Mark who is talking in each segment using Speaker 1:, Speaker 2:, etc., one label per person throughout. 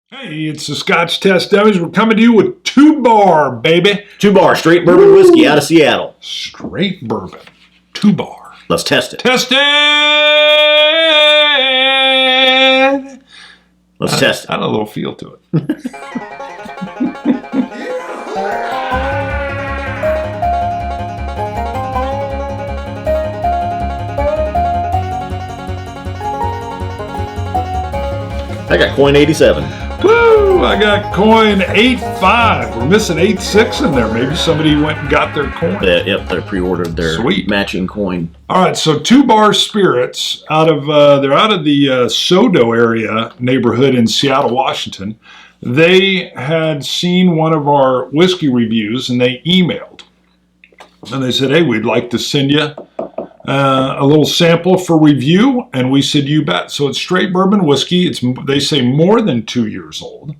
Speaker 1: Hey, it's the Scotch Test Dummies. We're coming to you with 2-bar, baby.
Speaker 2: 2-bar straight bourbon whiskey out of Seattle.
Speaker 1: Straight bourbon. 2-bar.
Speaker 2: Let's test it.
Speaker 1: Test it!
Speaker 2: Let's test it.
Speaker 1: Had a little feel to it.
Speaker 2: I got coin 87.
Speaker 1: Woo! I got coin 85. We're missing 86 in there. Maybe somebody went and got their coin.
Speaker 2: Yep, they pre-ordered their matching coin.
Speaker 1: All right, so 2-Bar Spirits they're out of the Sodo area neighborhood in Seattle, Washington. They had seen one of our whiskey reviews and they emailed. And they said, hey, we'd like to send you a little sample for review, and we said, you bet. So it's straight bourbon whiskey. They say more than 2 years old.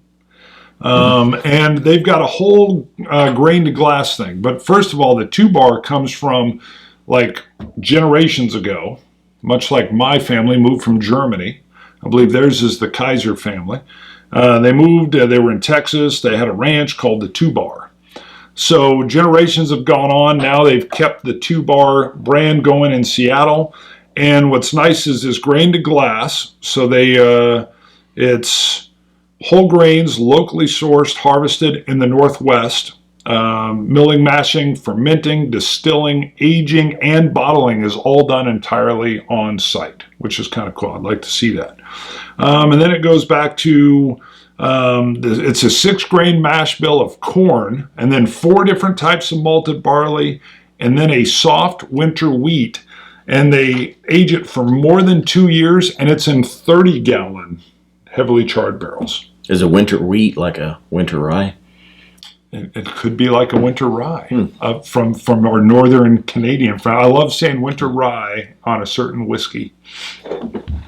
Speaker 1: And they've got a whole grain to glass thing. But first of all, the 2-bar comes from like generations ago, much like my family moved from Germany. I believe theirs is the Kaiser family. They moved, they were in Texas. They had a ranch called the 2-Bar. So generations have gone on. Now they've kept the 2-Bar brand going in Seattle. And what's nice is this grain to glass. So it's whole grains, locally sourced, harvested in the Northwest. Milling, mashing, fermenting, distilling, aging, and bottling is all done entirely on site, which is kind of cool. I'd like to see that. And then it goes back to it's a 6-grain mash bill of corn, and then 4 different types of malted barley, and then a soft winter wheat. And they age it for more than 2 years, and it's in 30-gallon heavily charred barrels.
Speaker 2: Is a winter wheat like a winter rye?
Speaker 1: It could be like a winter rye from our northern Canadian friend. I love saying winter rye on a certain whiskey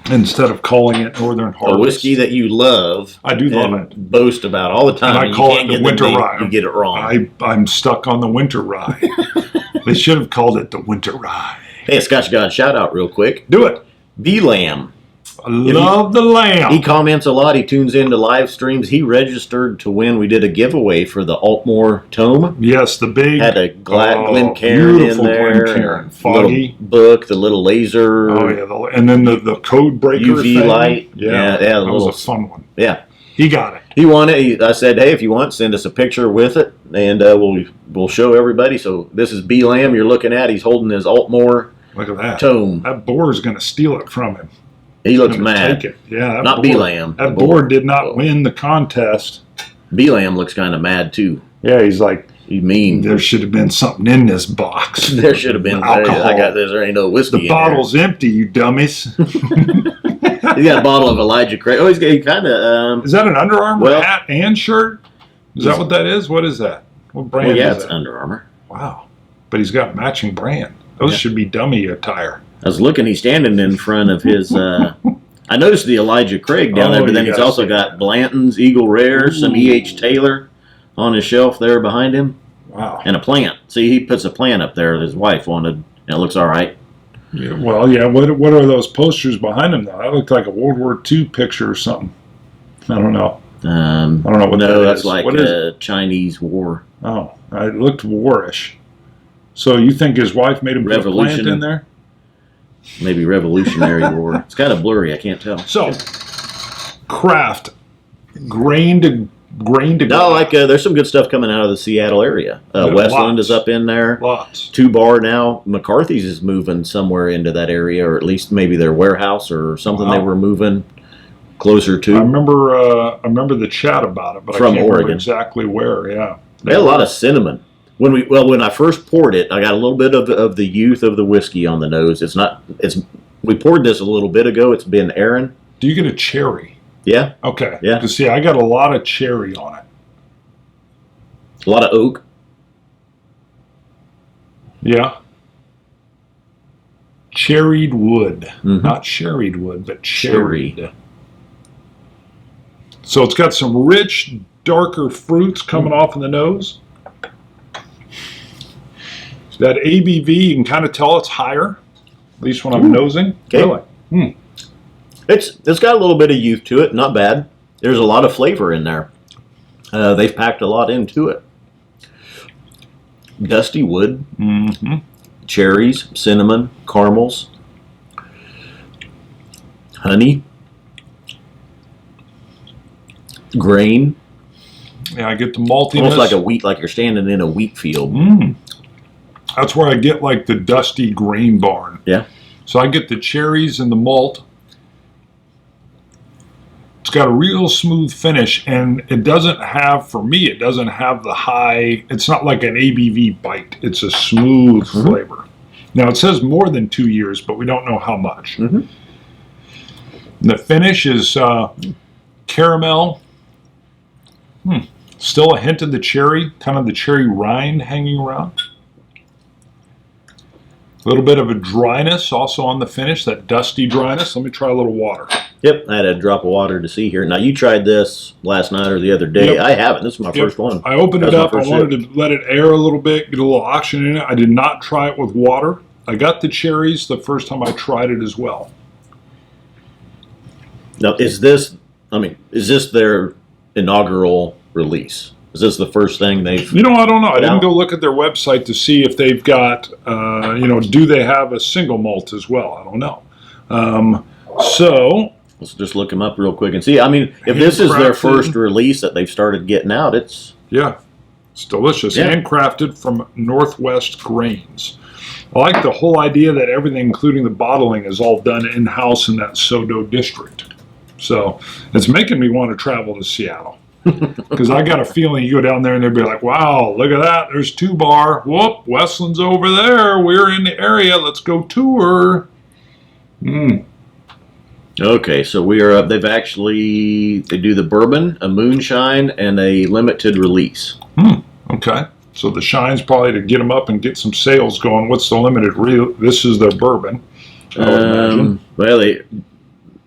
Speaker 1: instead of calling it northern harvest.
Speaker 2: A whiskey that you love.
Speaker 1: I do love it.
Speaker 2: Boast about all the time.
Speaker 1: And I call it the winter rye.
Speaker 2: You get it wrong.
Speaker 1: I'm stuck on the winter rye. They should have called it the winter rye.
Speaker 2: Hey, Scotch God, shout out real quick.
Speaker 1: Do it.
Speaker 2: V-Lamb.
Speaker 1: I love the lamb.
Speaker 2: He comments a lot. He tunes into live streams. He registered to win. We did a giveaway for the Altmore Tome.
Speaker 1: Yes, the big.
Speaker 2: Had a Glencairn in there.
Speaker 1: Glencairn. Foggy.
Speaker 2: Little book, the little laser.
Speaker 1: Oh, yeah. And then the code breaker
Speaker 2: UV
Speaker 1: thing.
Speaker 2: light.
Speaker 1: Yeah, that was a fun one.
Speaker 2: Yeah.
Speaker 1: He got it.
Speaker 2: He won it. I said, hey, if you want, send us a picture with it, and we'll show everybody. So this is B. Lamb you're looking at. He's holding his Altmore
Speaker 1: Look at that.
Speaker 2: Tome.
Speaker 1: That boar is going to steal it from him.
Speaker 2: He looks mad.
Speaker 1: Take it. Yeah,
Speaker 2: not B-Lamb.
Speaker 1: That boar did not win the contest.
Speaker 2: B-Lamb looks kind of mad too.
Speaker 1: Yeah, he's like,
Speaker 2: you mean
Speaker 1: there should have been something in this box.
Speaker 2: There should have been
Speaker 1: alcohol.
Speaker 2: I got this. There ain't no whiskey.
Speaker 1: The bottle's empty, you dummies.
Speaker 2: He's got a bottle of Elijah Craig. Oh, he kind of.
Speaker 1: Is that an Under Armour hat and shirt? Is that what that is? What is that? What brand?
Speaker 2: Yeah,
Speaker 1: is
Speaker 2: it's
Speaker 1: that?
Speaker 2: Under Armour.
Speaker 1: Wow, but he's got matching brand. Those should be dummy attire.
Speaker 2: I was looking. He's standing in front of his. I noticed the Elijah Craig down there, but then he's also got Blanton's Eagle Rare, some E.H. Taylor on his shelf there behind him.
Speaker 1: Wow.
Speaker 2: And a plant. See, he puts a plant up there that his wife wanted, and it looks all right.
Speaker 1: Yeah, well, yeah. What are those posters behind him, though? That looked like a World War II picture or something. I don't know.
Speaker 2: I
Speaker 1: don't know what that is.
Speaker 2: No, that's like a Chinese war.
Speaker 1: Oh, it looked warish. So you think his wife made him put a plant in there?
Speaker 2: Maybe Revolutionary War. It's kind of blurry. I can't tell.
Speaker 1: So, craft, grain to
Speaker 2: no, there's some good stuff coming out of the Seattle area. Westland is up in there.
Speaker 1: Lots.
Speaker 2: 2-Bar now. McCarthy's is moving somewhere into that area, or at least maybe their warehouse or something they were moving closer to.
Speaker 1: I remember the chat about it, but
Speaker 2: from
Speaker 1: I can't
Speaker 2: Oregon.
Speaker 1: remember exactly where. Yeah.
Speaker 2: They had a lot of cinnamon. When I first poured it, I got a little bit of the youth of the whiskey on the nose. We poured this a little bit ago. It's been Aaron.
Speaker 1: Do you get a cherry?
Speaker 2: Yeah.
Speaker 1: Okay.
Speaker 2: Yeah.
Speaker 1: Because see, I got a lot of cherry on it.
Speaker 2: A lot of oak.
Speaker 1: Yeah. Cherried wood.
Speaker 2: Mm-hmm.
Speaker 1: Not sherried wood, but cherried. So it's got some rich, darker fruits coming off in the nose. That ABV, you can kind of tell it's higher, at least when I'm nosing.
Speaker 2: Okay.
Speaker 1: Really?
Speaker 2: It's got a little bit of youth to it, not bad. There's a lot of flavor in there. They've packed a lot into it. Dusty wood, cherries, cinnamon, caramels, honey, grain.
Speaker 1: Yeah, I get the maltiness.
Speaker 2: Almost like a wheat, like you're standing in a wheat field.
Speaker 1: That's where I get like the dusty grain barn.
Speaker 2: Yeah.
Speaker 1: So I get the cherries and the malt. It's got a real smooth finish, and it doesn't have, for me, it doesn't have the high, it's not like an ABV bite. It's a smooth flavor. Now, it says more than 2 years, but we don't know how much. The finish is caramel. Still a hint of the cherry, kind of the cherry rind hanging around. A little bit of a dryness also on the finish, that dusty dryness. Let me try a little water.
Speaker 2: Yep, I had a drop of water to see here. Now, you tried this last night or the other day.
Speaker 1: Yep.
Speaker 2: I haven't. This is my first one.
Speaker 1: I opened it up. I wanted to let it air a little bit, get a little oxygen in it. I did not try it with water. I got the cherries the first time I tried it as well.
Speaker 2: Now, is this their inaugural release? Is this the first thing they've...
Speaker 1: I don't know. I didn't go look at their website to see if they've got, do they have a single malt as well? I don't know. So...
Speaker 2: Let's just look them up real quick and see. I mean, if this is their first release that they've started getting out, it's...
Speaker 1: Yeah, it's delicious.
Speaker 2: Yeah.
Speaker 1: Handcrafted from Northwest Grains. I like the whole idea that everything, including the bottling, is all done in-house in that Sodo district. So it's making me want to travel to Seattle. Because I got a feeling you go down there and they'll be like, wow, look at that. There's 2 Bar. Whoop, Westland's over there. We're in the area. Let's go tour.
Speaker 2: Okay, so we are up. They do the bourbon, a moonshine, and a limited release.
Speaker 1: Okay. So the shine's probably to get them up and get some sales going. What's the limited? This is their bourbon, I would imagine.
Speaker 2: Well,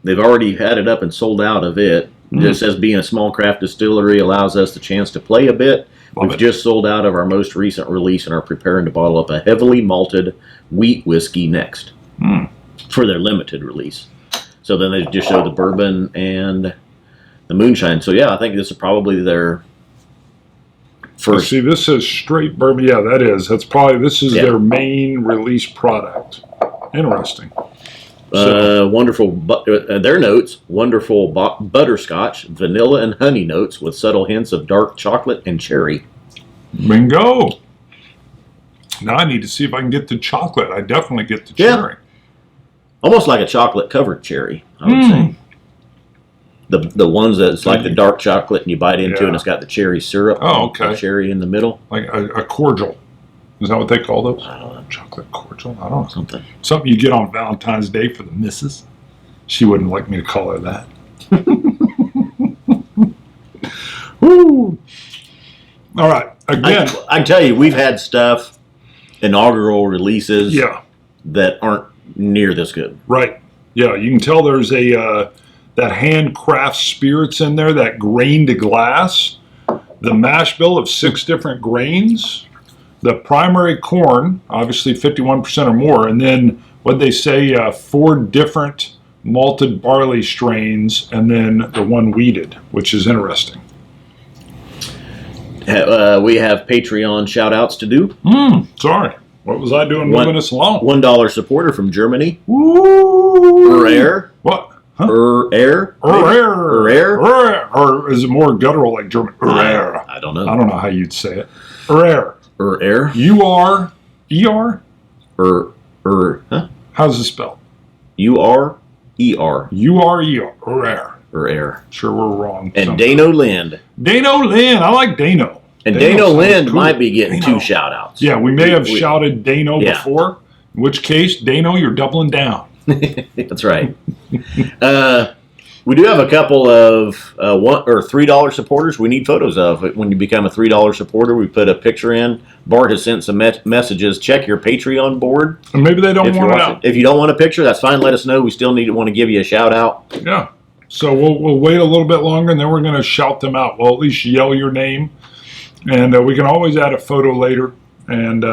Speaker 2: they've already had it up and sold out of it. It says being a small craft distillery allows us the chance to play a bit. We've just sold out of our most recent release and are preparing to bottle up a heavily malted wheat whiskey next for their limited release. So then they just show the bourbon and the moonshine. So yeah, I think this is probably their first.
Speaker 1: See, this says straight bourbon. Yeah, that is. This is their main release product. Interesting.
Speaker 2: Wonderful. Their notes: wonderful butterscotch, vanilla, and honey notes with subtle hints of dark chocolate and cherry.
Speaker 1: Bingo. Now I need to see if I can get the chocolate. I definitely get the cherry.
Speaker 2: Almost like a chocolate-covered cherry, I would say. The ones that's like the dark chocolate and you bite into and it's got the cherry syrup.
Speaker 1: Oh, okay.
Speaker 2: The cherry in the middle.
Speaker 1: Like a cordial. Is that what they call those?
Speaker 2: I don't know.
Speaker 1: Chocolate cordial? I don't know.
Speaker 2: Something
Speaker 1: you get on Valentine's Day for the missus. She wouldn't like me to call her that. Woo! All right. Again.
Speaker 2: I can tell you, we've had stuff, inaugural releases that aren't near this good.
Speaker 1: Right. Yeah, you can tell there's that handcraft spirits in there, that grain to glass, the mash bill of 6 different grains, the primary corn, obviously 51% or more, and then what they say, 4 different malted barley strains, and then the one wheated, which is interesting.
Speaker 2: We have Patreon shout-outs to do.
Speaker 1: Sorry. What was I doing moving us along?
Speaker 2: $1 supporter from Germany.
Speaker 1: Woo!
Speaker 2: Air.
Speaker 1: What? Huh?
Speaker 2: Air.
Speaker 1: Or is it more guttural like German? Air.
Speaker 2: I don't know.
Speaker 1: I don't know how you'd say it. Air.
Speaker 2: Air.
Speaker 1: U-R-E-R?
Speaker 2: Huh?
Speaker 1: How's it spelled?
Speaker 2: U-R-E-R.
Speaker 1: U-R-E-R. Air.
Speaker 2: Air.
Speaker 1: Sure, we're wrong.
Speaker 2: And Dano Lind.
Speaker 1: Dano Lind. I like Dano.
Speaker 2: And Dano Lind might be getting 2 shout-outs.
Speaker 1: Yeah, we may have shouted Dano before, in which case, Dano, you're doubling down.
Speaker 2: That's right. We do have a couple of $1 or $3 supporters we need photos of. When you become a $3 supporter, we put a picture in. Bart has sent some messages. Check your Patreon board.
Speaker 1: And maybe they don't want it out.
Speaker 2: If you don't want a picture, that's fine. Let us know. We still want to give you a shout-out.
Speaker 1: Yeah. So we'll wait a little bit longer, and then we're going to shout them out. We'll at least yell your name. And we can always add a photo later. And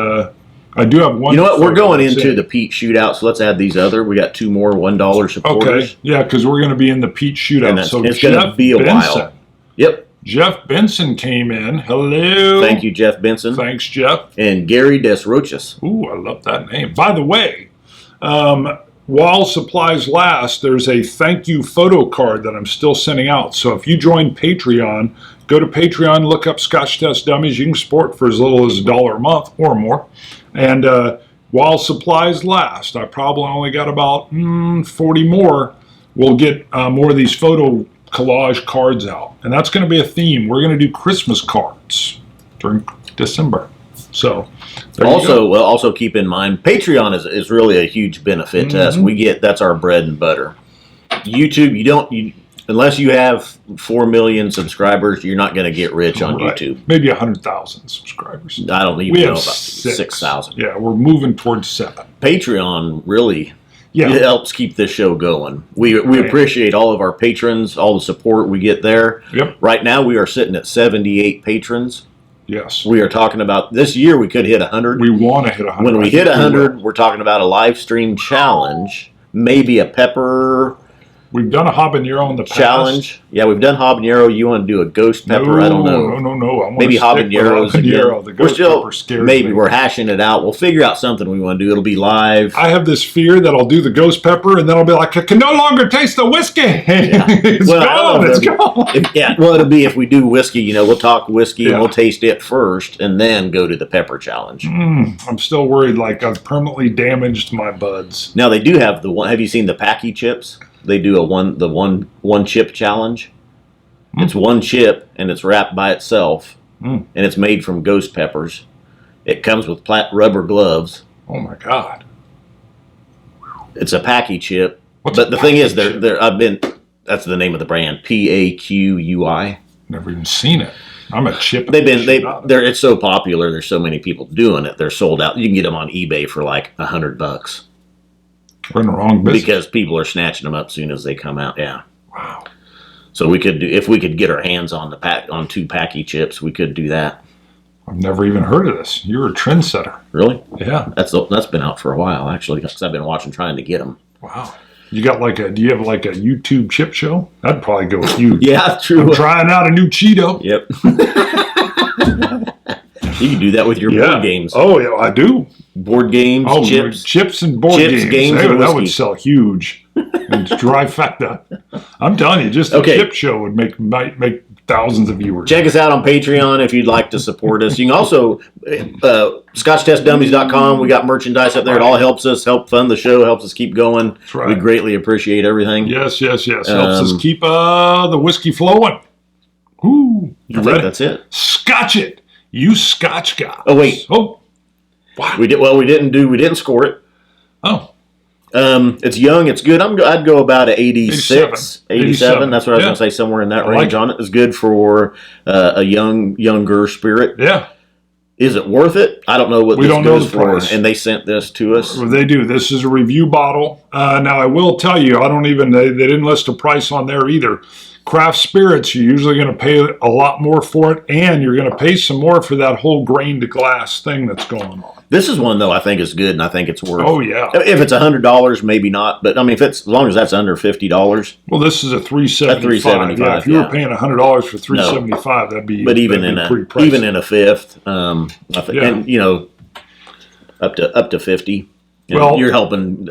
Speaker 1: I do have one.
Speaker 2: You know what? We're going
Speaker 1: that's
Speaker 2: into the Pete Shootout, so let's add these other. We got 2 more $1 supporters.
Speaker 1: Okay, yeah, because we're going to be in the Pete Shootout.
Speaker 2: And
Speaker 1: So
Speaker 2: it's going to be a while. Yep.
Speaker 1: Jeff Benson came in. Hello.
Speaker 2: Thank you, Jeff Benson.
Speaker 1: Thanks, Jeff.
Speaker 2: And Gary Desrochas.
Speaker 1: Ooh, I love that name. By the way, while supplies last, there's a thank you photo card that I'm still sending out. So if you join Patreon, go to Patreon, look up Scotch Test Dummies. You can support for as little as $1 a month or more. And while supplies last, I probably only got about 40 more. We'll get more of these photo collage cards out. And that's going to be a theme. We're going to do Christmas cards during December. So
Speaker 2: also keep in mind, Patreon is really a huge benefit to us. That's our bread and butter. YouTube, unless you have 4 million subscribers, you're not going to get rich on YouTube.
Speaker 1: Maybe 100,000 subscribers.
Speaker 2: I don't even know about 6,000.
Speaker 1: Yeah, we're moving towards 7.
Speaker 2: Patreon really it helps keep this show going. We appreciate all of our patrons, all the support we get there.
Speaker 1: Yep.
Speaker 2: Right now we are sitting at 78 patrons.
Speaker 1: Yes.
Speaker 2: We are talking about this year we could hit 100.
Speaker 1: We want to hit 100.
Speaker 2: When we hit 100, we're talking about a live stream challenge, maybe a pepper.
Speaker 1: We've done a habanero in the past.
Speaker 2: Challenge. Yeah, we've done habanero. You want to do a ghost pepper? I don't know.
Speaker 1: No.
Speaker 2: Maybe habaneros again.
Speaker 1: The ghost pepper scares me.
Speaker 2: We're hashing it out. We'll figure out something we want to do. It'll be live.
Speaker 1: I have this fear that I'll do the ghost pepper and then I'll be like, I can no longer taste the whiskey.
Speaker 2: Yeah.
Speaker 1: It's gone.
Speaker 2: Well, it'll be if we do whiskey, we'll talk whiskey and we'll taste it first and then go to the pepper challenge.
Speaker 1: I'm still worried like I've permanently damaged my buds.
Speaker 2: Now they do have have you seen the Packy chips? They do the one chip challenge. It's one chip and it's wrapped by itself, and it's made from ghost peppers. It comes with rubber gloves.
Speaker 1: Oh my God!
Speaker 2: It's a Packy chip, but the thing is, that's the name of the brand, PAQUI.
Speaker 1: Never even seen it. I'm a chip.
Speaker 2: It's so popular. There's so many people doing it. They're sold out. You can get them on eBay for like $100.
Speaker 1: We're in the wrong business.
Speaker 2: Because people are snatching them up as soon as they come out. Yeah.
Speaker 1: Wow.
Speaker 2: So we could if we could get our hands on on 2 Packy chips, we could do that.
Speaker 1: I've never even heard of this. You're a trendsetter.
Speaker 2: Really?
Speaker 1: Yeah.
Speaker 2: That's been out for a while actually, because I've been trying to get them.
Speaker 1: Wow. Do you have like a YouTube chip show? I'd probably go with you.
Speaker 2: Yeah, true.
Speaker 1: I'm trying out a new Cheeto.
Speaker 2: Yep. You can do that with your board games.
Speaker 1: Oh yeah, I do.
Speaker 2: Board games, chips
Speaker 1: and board games. That would sell huge. And trifecta. I'm telling you, just a chip show might make thousands of viewers.
Speaker 2: Check us out on Patreon if you'd like to support us. You can also ScotchTestDummies.com. We got merchandise up there. It all helps fund the show, helps us keep going.
Speaker 1: That's right.
Speaker 2: We greatly appreciate everything.
Speaker 1: Yes. Helps us keep the whiskey flowing. Ooh,
Speaker 2: I think that's it.
Speaker 1: Scotch It. You Scotch guys.
Speaker 2: Oh wait.
Speaker 1: Oh. Wow.
Speaker 2: We didn't score it.
Speaker 1: Oh.
Speaker 2: It's young. It's good. I'd go about an 86, 87. That's what I was going to say. Somewhere in that range on it. It's good for a younger spirit.
Speaker 1: Yeah.
Speaker 2: Is it worth it? I don't know what this goes for.
Speaker 1: Price.
Speaker 2: And they sent this to us.
Speaker 1: Well, they do. This is a review bottle. Now I will tell you, they didn't list a price on there either. Craft spirits, you're usually going to pay a lot more for it, and you're going to pay some more for that whole grain to glass thing that's going on.
Speaker 2: This is one though I think is good, and I think it's worth.
Speaker 1: Oh yeah.
Speaker 2: If it's $100, maybe not, but I mean, as long as that's under $50.
Speaker 1: Well, this is a $375. Yeah, if you were paying $100 for $375, that'd be.
Speaker 2: But even in a fifth, I think, and up to 50. You're helping.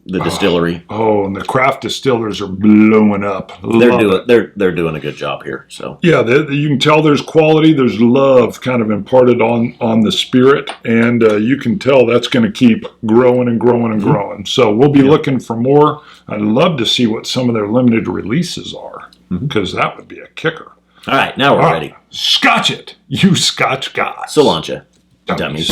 Speaker 2: The distillery.
Speaker 1: Oh, and the craft distillers are blowing up.
Speaker 2: They're doing a good job here. So
Speaker 1: yeah, you can tell there's quality, there's love kind of imparted on the spirit, and you can tell that's going to keep growing and growing and growing. So we'll be looking for more. I'd love to see what some of their limited releases are, because that would be a kicker.
Speaker 2: All right, now we're ready.
Speaker 1: Scotch it, you Scotch guys.
Speaker 2: Cilantro, dummies.